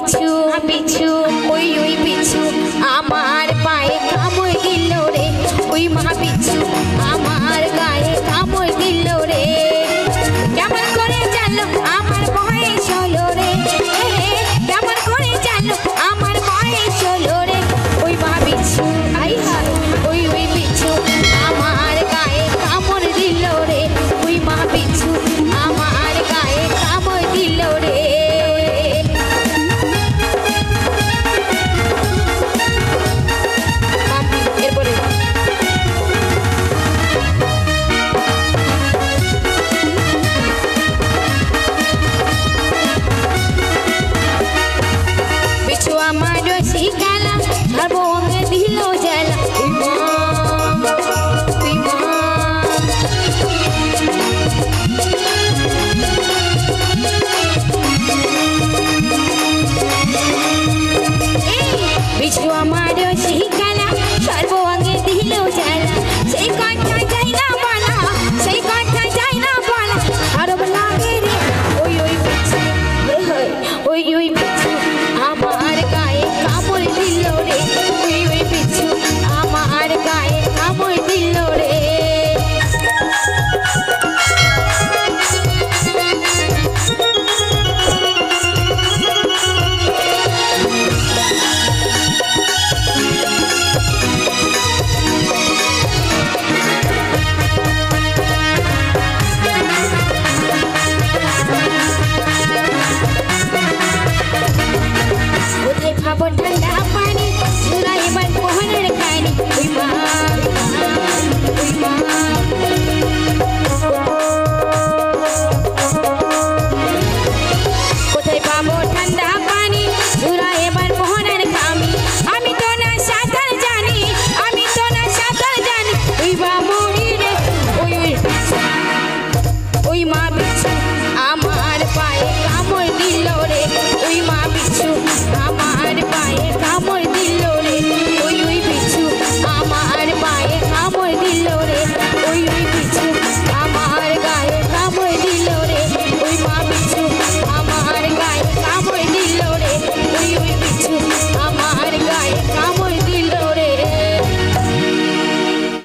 পিছু ওই পিছু আমার পায়ে কামড় দিল রে, ওই মা পিছু আমার গায়ে কামড় দিল রে। কেমন করে জানলো আমার বয়স হলো রে, কেমন করে জানলো আমার বয়স হলো রে। ওই মা পিছু ওই পিছু আমার গায়ে কামড় দিল রে, ওই মা পিছু আমার গায়ে কামড় দিল রে। ওই